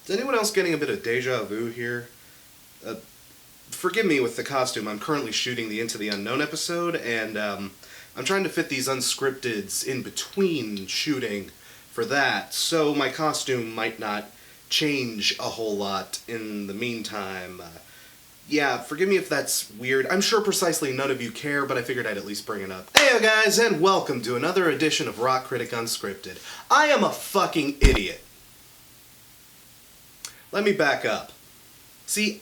Is anyone else getting a bit of deja vu here? Uh, Forgive me with the costume. I'm currently shooting the Into the Unknown episode, and I'm trying to fit these unscripteds in between shooting for that, so my costume might not change a whole lot in the meantime. Yeah, forgive me if that's weird. I'm sure precisely none of you care, but I figured I'd at least bring it up. Hey guys, and welcome to another edition of Rock Critic Unscripted. I am a fucking idiot. Let me back up. See,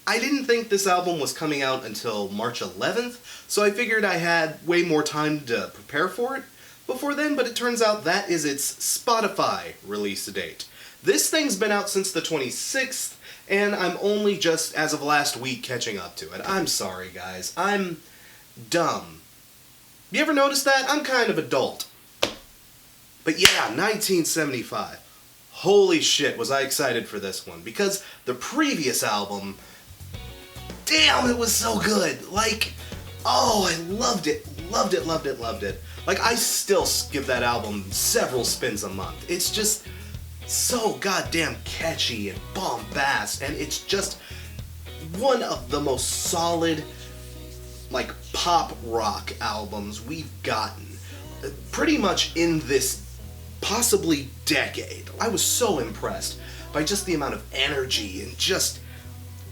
I didn't think this album was coming out until March 11th, so I figured I had way more time to prepare for it before then, but it turns out that is its Spotify release date. This thing's been out since the 26th, and I'm only just, as of last week, catching up to it. I'm sorry, guys. I'm dumb. You ever notice that? I'm kind of adult. But yeah, 1975. Holy shit, was I excited for this one, because the previous album, damn, it was so good. Like, oh, I loved it. Loved it, loved it, loved it. Like, I still give that album several spins a month. It's just so goddamn catchy and bombast, and it's just one of the most solid, like, pop rock albums we've gotten pretty much in this possibly decade. I was so impressed by just the amount of energy and just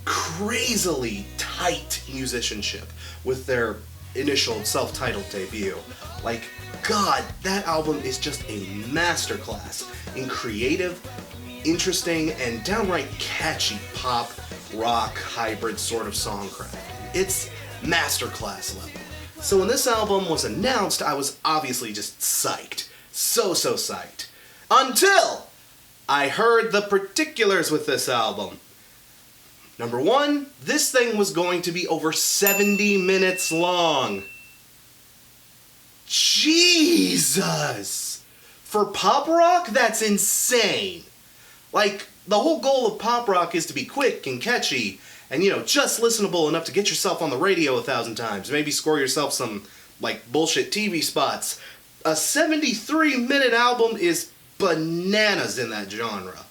crazily tight musicianship with their initial self-titled debut. Like, God, that album is just a masterclass in creative, interesting, and downright catchy pop, rock, hybrid sort of songcraft. It's masterclass level. So when this album was announced, I was obviously just psyched. So psyched. Until I heard the particulars with this album. Number one, this thing was going to be over 70 minutes long. Jesus! For pop rock, that's insane. Like, the whole goal of pop rock is to be quick and catchy and, you know, just listenable enough to get yourself on the radio 1,000 times. Maybe score yourself some, like, bullshit TV spots. A 73-minute album is bananas in that genre.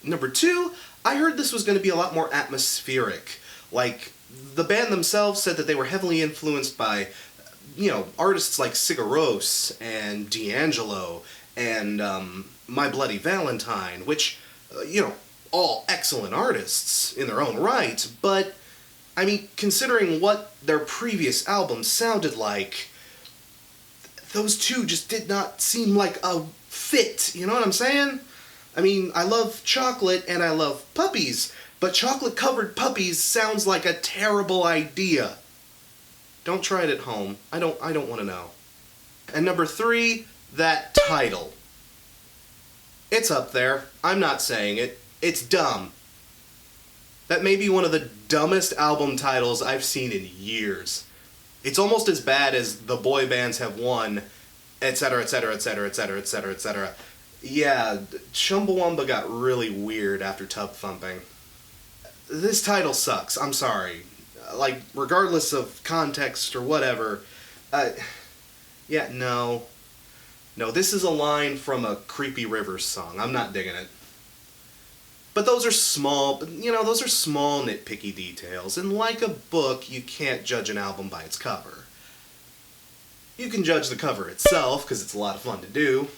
Number two, I heard this was going to be a lot more atmospheric. Like, the band themselves said that they were heavily influenced by, you know, artists like Sigur Rós and D'Angelo and My Bloody Valentine, which, you know, all excellent artists in their own right, but, I mean, considering what their previous albums sounded like, those two just did not seem like a fit, you know what I'm saying? I mean, I love chocolate and I love puppies, but chocolate-covered puppies sounds like a terrible idea. Don't try it at home. I don't want to know. And number three, that title. It's up there. I'm not saying it. It's dumb. That may be one of the dumbest album titles I've seen in years. It's almost as bad as The Boy Bands Have Won, etc., etc., etc., etc., etc., etc. Yeah, Chumbawamba got really weird after Tub Thumping. This title sucks, I'm sorry. Like, regardless of context or whatever, yeah, no. No, this is a line from a Creepy Rivers song. I'm not digging it. But those are small, you know, those are small nitpicky details, and like a book, you can't judge an album by its cover. You can judge the cover itself, because it's a lot of fun to do.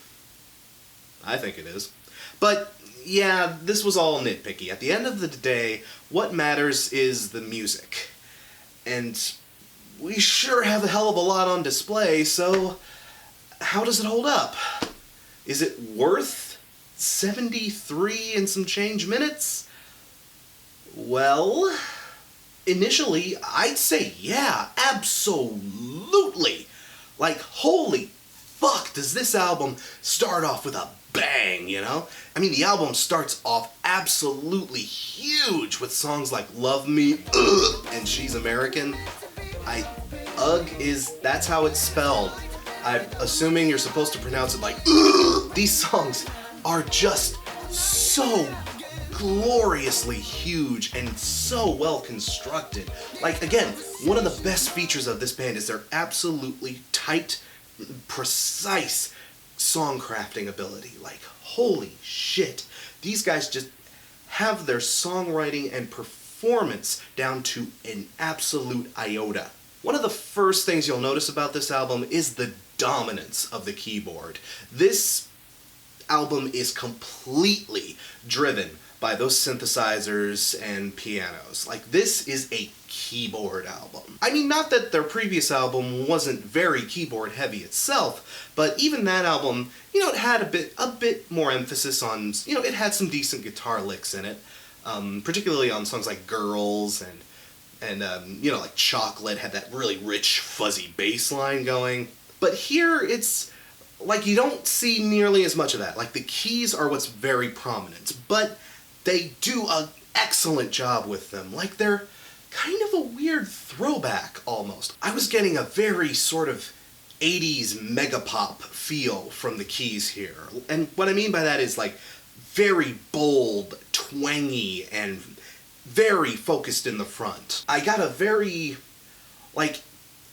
I think it is. But, yeah, this was all nitpicky. At the end of the day, what matters is the music. And we sure have a hell of a lot on display, so how does it hold up? Is it worth 73 and some change minutes? Well, initially, I'd say yeah, absolutely. Like, holy fuck, does this album start off with a bang, you know? I mean, the album starts off absolutely huge with songs like Love Me, Ugh, and She's American. That's how it's spelled. I'm assuming you're supposed to pronounce it like, Ugh. These songs are just so gloriously huge and so well constructed. Like, again, one of the best features of this band is their absolutely tight, precise song crafting ability. Like, holy shit. These guys just have their songwriting and performance down to an absolute iota. One of the first things you'll notice about this album is the dominance of the keyboard. This album is completely driven by those synthesizers and pianos. Like, this is a keyboard album. I mean, not that their previous album wasn't very keyboard heavy itself, but even that album, it had a bit more emphasis on, it had some decent guitar licks in it, particularly on songs like Girls and like Chocolate had that really rich, fuzzy bass line going. But here, it's like you don't see nearly as much of that. Like, the keys are what's very prominent, but they do an excellent job with them. Like, they're kind of a weird throwback, almost. I was getting a very sort of 80s megapop feel from the keys here. And what I mean by that is, like, very bold, twangy, and very focused in the front. I got a very, like,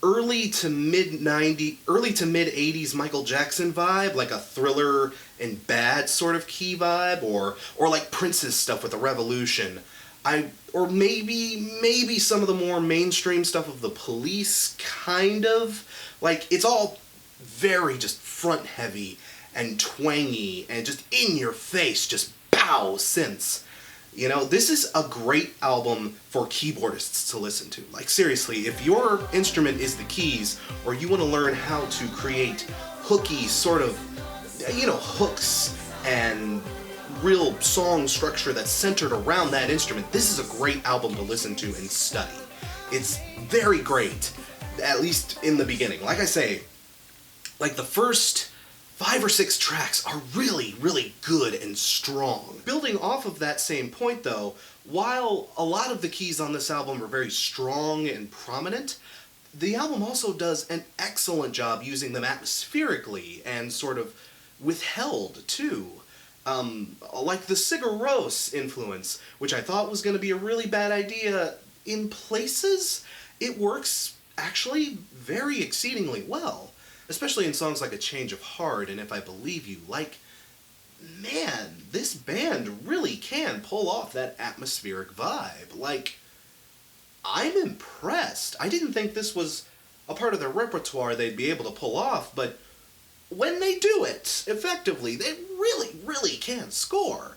early to mid 80s Michael Jackson vibe, like a Thriller and Bad sort of key vibe, or like Prince's stuff with the Revolution. Or maybe some of the more mainstream stuff of the Police, kind of. Like, it's all very just front heavy and twangy and just in your face, just pow synths. This is a great album for keyboardists to listen to. Like, seriously, if your instrument is the keys, or you want to learn how to create hooky sort of, hooks and real song structure that's centered around that instrument, this is a great album to listen to and study. It's very great, at least in the beginning. Like I say, like, the first 5 or 6 tracks are really, really good and strong. Building off of that same point, though, while a lot of the keys on this album are very strong and prominent, the album also does an excellent job using them atmospherically and sort of withheld, too. Like the Sigur Rós influence, which I thought was going to be a really bad idea, in places, it works actually very exceedingly well. Especially in songs like A Change of Heart and If I Believe You. Like, man, this band really can pull off that atmospheric vibe. Like, I'm impressed. I didn't think this was a part of their repertoire they'd be able to pull off, but when they do it effectively, they really, really can score.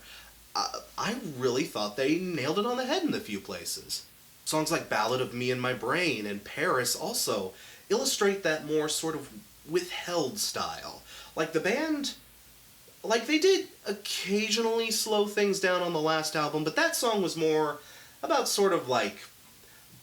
I really thought they nailed it on the head in a few places. Songs like Ballad of Me and My Brain and Paris also illustrate that more sort of withheld style. Like, the band, like, they did occasionally slow things down on the last album, but that song was more about sort of like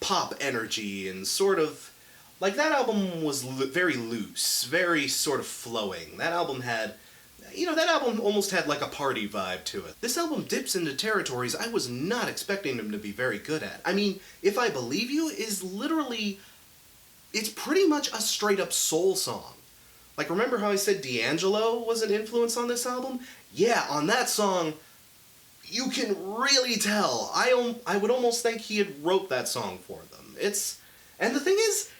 pop energy and sort of, like, that album was very loose, very sort of flowing. That album had, that album almost had like a party vibe to it. This album dips into territories I was not expecting them to be very good at. I mean, If I Believe You is literally, it's pretty much a straight-up soul song. Like, remember how I said D'Angelo was an influence on this album? Yeah, on that song, you can really tell. I would almost think he had wrote that song for them. And the thing is,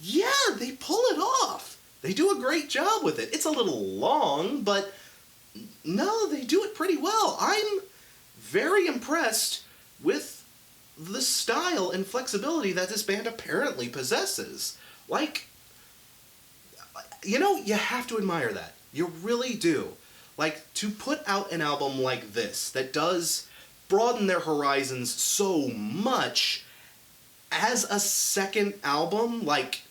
yeah, they pull it off. They do a great job with it. It's a little long, but no, they do it pretty well. I'm very impressed with the style and flexibility that this band apparently possesses. Like, you have to admire that. You really do. Like, to put out an album like this that does broaden their horizons so much as a second album, like,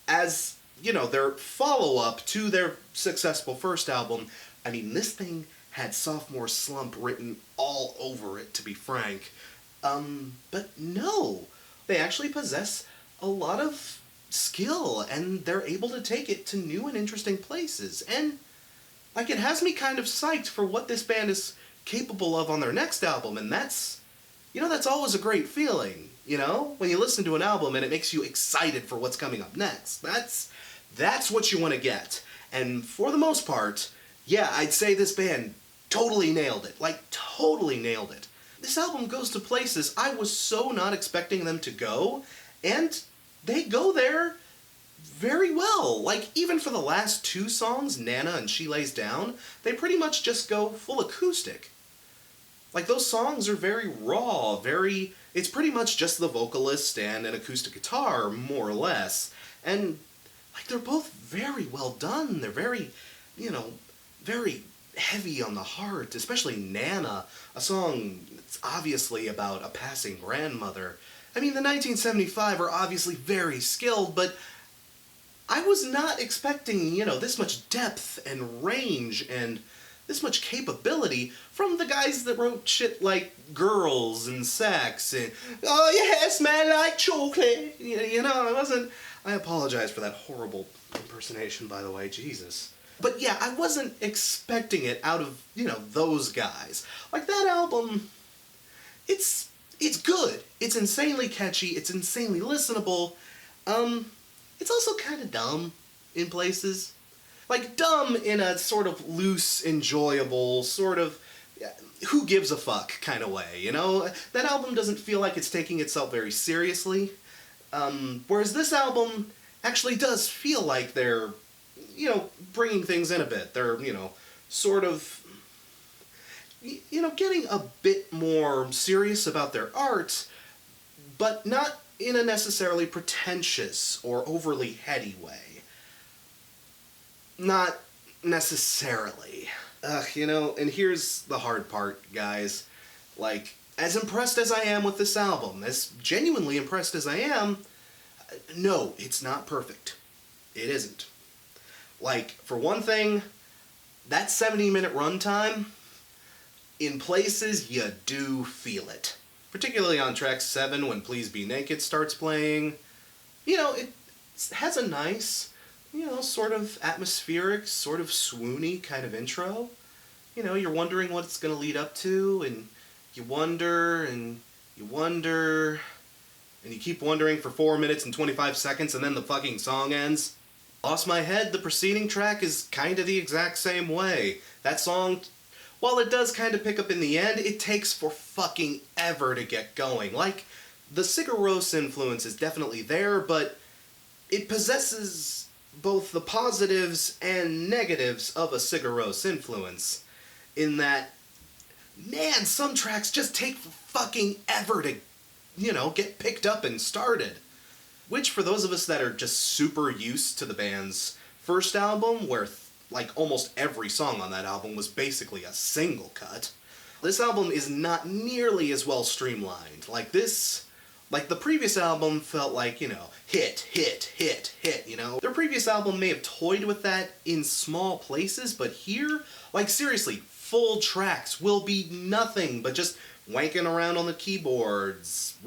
as, their follow-up to their successful first album. I mean, this thing had Sophomore Slump written all over it, to be frank. But no, they actually possess a lot of skill, and they're able to take it to new and interesting places. And, like, it has me kind of psyched for what this band is capable of on their next album, and that's always a great feeling, when you listen to an album and it makes you excited for what's coming up next. That's what you want to get. And for the most part, yeah, I'd say this band totally nailed it. Like, totally nailed it. This album goes to places I was so not expecting them to go, and they go there very well. Like, even for the last 2 songs, Nana and She Lays Down, they pretty much just go full acoustic. Like, those songs are very raw, it's pretty much just the vocalist and an acoustic guitar, more or less. And, like, they're both very well done. They're very, very heavy on the heart, especially Nana, a song that's obviously about a passing grandmother. I mean, the 1975 are obviously very skilled, but I was not expecting, this much depth and range and this much capability from the guys that wrote shit like Girls and Sex and Oh, your hair smell like chocolate. I apologize for that horrible impersonation, by the way, Jesus. But yeah, I wasn't expecting it out of, those guys. Like, that album, it's good. It's insanely catchy. It's insanely listenable. It's also kind of dumb in places. Like, dumb in a sort of loose, enjoyable, sort of who gives a fuck kind of way, That album doesn't feel like it's taking itself very seriously. Whereas this album actually does feel like they're, bringing things in a bit. They're, sort of, getting a bit more serious about their art, but not in a necessarily pretentious or overly heady way. Not necessarily. And here's the hard part, guys. Like, as impressed as I am with this album, as genuinely impressed as I am, no, it's not perfect. It isn't. Like, for one thing, that 70-minute runtime, in places you do feel it. Particularly on track 7 when Please Be Naked starts playing. It has a nice, sort of atmospheric, sort of swoony kind of intro. You're wondering what it's going to lead up to, and you wonder, and you wonder, and you keep wondering for 4 minutes and 25 seconds, and then the fucking song ends. Lost My Head, the preceding track, is kind of the exact same way. That song, while it does kind of pick up in the end, it takes for fucking ever to get going. Like, the Sigur Rós influence is definitely there, but it possesses both the positives and negatives of a Sigur Rós influence. In that, man, some tracks just take fucking ever to, get picked up and started. Which, for those of us that are just super used to the band's first album, where like almost every song on that album was basically a single cut, this album is not nearly as well streamlined. Like the previous album felt like, hit, hit, hit, hit, Their previous album may have toyed with that in small places, but here, like, seriously, full tracks will be nothing but just wanking around on the keyboards,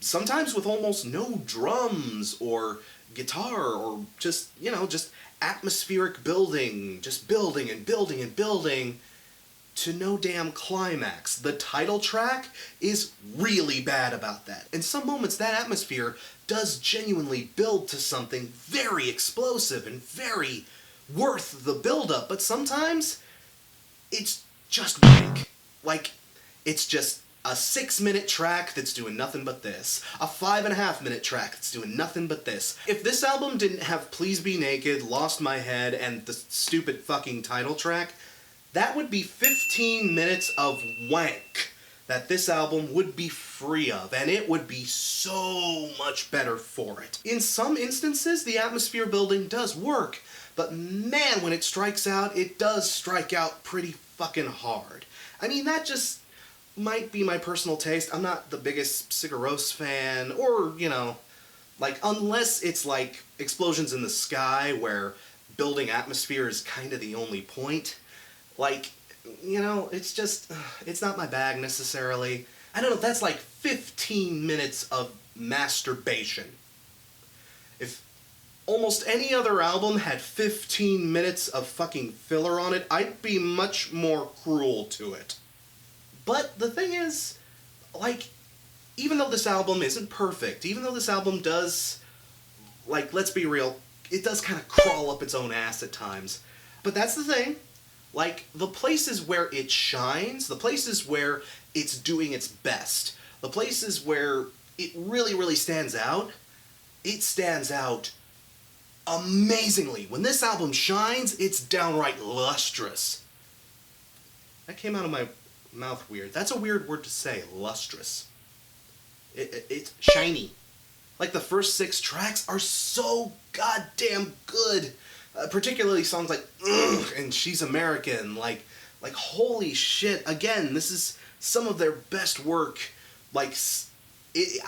sometimes with almost no drums or guitar, or just atmospheric building, just building and building and building to no damn climax. The title track is really bad about that. In some moments, that atmosphere does genuinely build to something very explosive and very worth the build-up, but sometimes it's just wank. Like, it's just a 6-minute track that's doing nothing but this. A 5.5-minute track that's doing nothing but this. If this album didn't have Please Be Naked, Lost My Head, and the stupid fucking title track, that would be 15 minutes of wank that this album would be free of, and it would be so much better for it. In some instances, the atmosphere building does work, but man, when it strikes out, it does strike out pretty fucking hard. I mean, that just might be my personal taste. I'm not the biggest Sigur Rós fan, or, unless it's like Explosions in the Sky, where building atmosphere is kind of the only point. It's just, it's not my bag necessarily. I don't know, that's like 15 minutes of masturbation. If almost any other album had 15 minutes of fucking filler on it, I'd be much more cruel to it. But the thing is, even though this album isn't perfect, even though this album does, let's be real, it does kind of crawl up its own ass at times. But that's the thing. The places where it shines, the places where it's doing its best, the places where it really, really stands out, it stands out amazingly. When this album shines, it's downright lustrous. That came out of my mouth weird. That's a weird word to say, lustrous. It's shiny. Like, the first 6 tracks are so goddamn good. Particularly songs like Ugh and She's American. Like holy shit. Again, this is some of their best work. Like,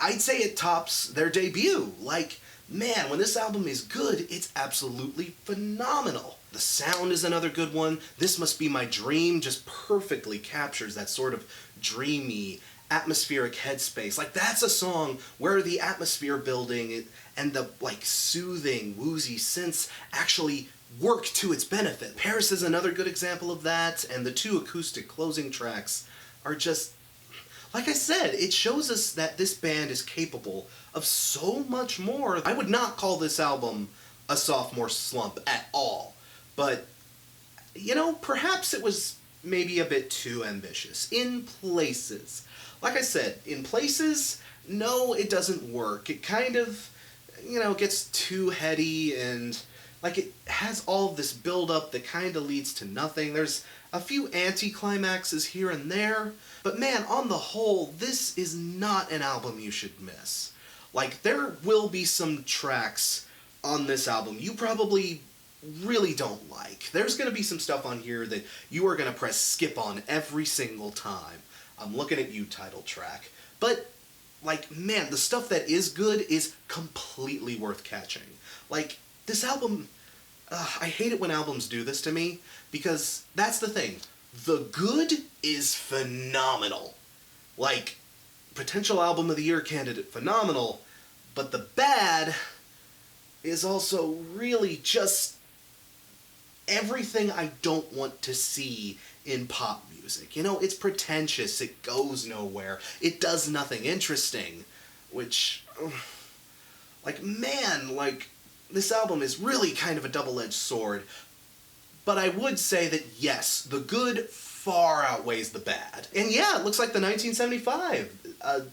I'd say it tops their debut. Like, man, when this album is good, it's absolutely phenomenal. The sound is another good one. This Must Be My Dream just perfectly captures that sort of dreamy, atmospheric headspace. Like, that's a song where the atmosphere building and the, like, soothing, woozy synths actually work to its benefit. Paris is another good example of that, and the 2 acoustic closing tracks are just, like I said, it shows us that this band is capable of so much more. I would not call this album a sophomore slump at all, but, you know, perhaps it was maybe a bit too ambitious. In places. Like I said, in places, no, it doesn't work. It kind of, you know, gets too heady, and, like, it has all of this build-up that kind of leads to nothing. There's a few anti-climaxes here and there, but man, on the whole, this is not an album you should miss. Like, there will be some tracks on this album you probably really don't like. There's going to be some stuff on here that you are going to press skip on every single time. I'm looking at you, title track. But, like, man, the stuff that is good is completely worth catching. Like, this album, I hate it when albums do this to me, because that's the thing. The good is phenomenal. Like, potential album of the year candidate, phenomenal, but the bad is also really just everything I don't want to see in pop music. You know, it's pretentious, it goes nowhere, it does nothing interesting, which, like, man, like, this album is really kind of a double-edged sword, but I would say that, yes, the good far outweighs the bad. And yeah, it looks like the 1975.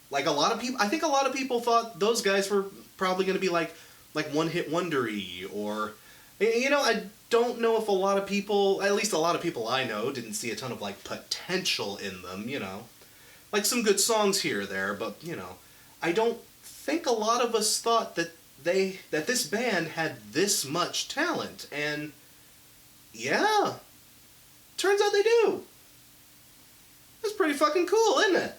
Like, a lot of people, I think a lot of people thought those guys were probably going to be like one-hit wondery, or, you know, I don't know if a lot of people, at least a lot of people I know, didn't see a ton of, like, potential in them, you know. Like, some good songs here or there, but, you know, I don't think a lot of us thought that this band had this much talent, and yeah, turns out they do. That's pretty fucking cool, isn't it?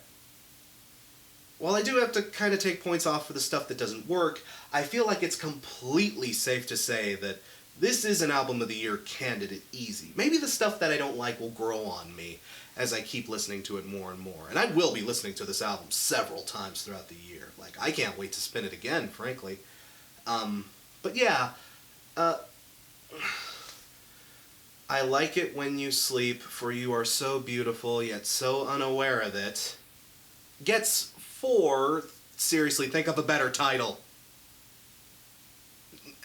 While I do have to kind of take points off for the stuff that doesn't work, I feel like it's completely safe to say that this is an album of the year candidate easy. Maybe the stuff that I don't like will grow on me as I keep listening to it more and more. And I will be listening to this album several times throughout the year. Like, I can't wait to spin it again, frankly. But yeah, I like it when you sleep, for you are so beautiful, yet so unaware of it. Gets 4, seriously, think of a better title,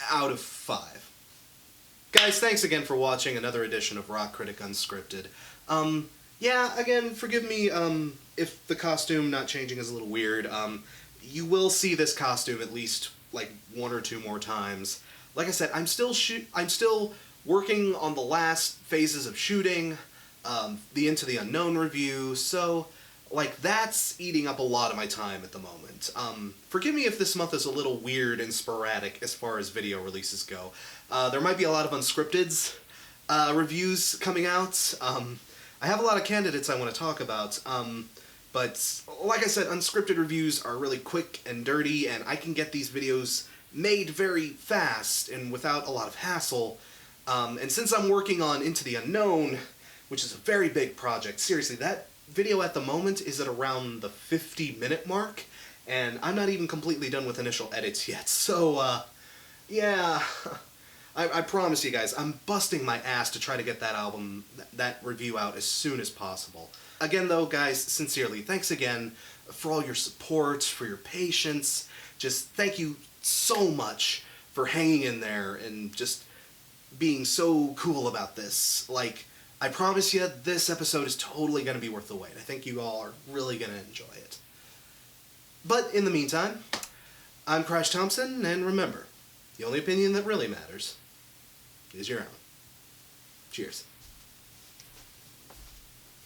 out of 5. Guys, thanks again for watching another edition of Rock Critic Unscripted. Yeah, again, forgive me if the costume not changing is a little weird. You will see this costume at least, like, 1 or 2 more times. Like I said, I'm still working on the last phases of shooting, the Into the Unknown review, so, like, that's eating up a lot of my time at the moment. Forgive me if this month is a little weird and sporadic as far as video releases go. There might be a lot of Unscripted's reviews coming out. I have a lot of candidates I want to talk about, but like I said, Unscripted reviews are really quick and dirty, and I can get these videos made very fast and without a lot of hassle. And since I'm working on Into the Unknown, which is a very big project, seriously, that video at the moment is at around the 50-minute mark, and I'm not even completely done with initial edits yet, so, yeah, I promise you guys, I'm busting my ass to try to get that review out as soon as possible. Again, though, guys, sincerely, thanks again for all your support, for your patience. Just thank you so much for hanging in there and just being so cool about this. Like, I promise you, this episode is totally going to be worth the wait. I think you all are really going to enjoy it. But in the meantime, I'm Crash Thompson, and remember, the only opinion that really matters is your own. Cheers.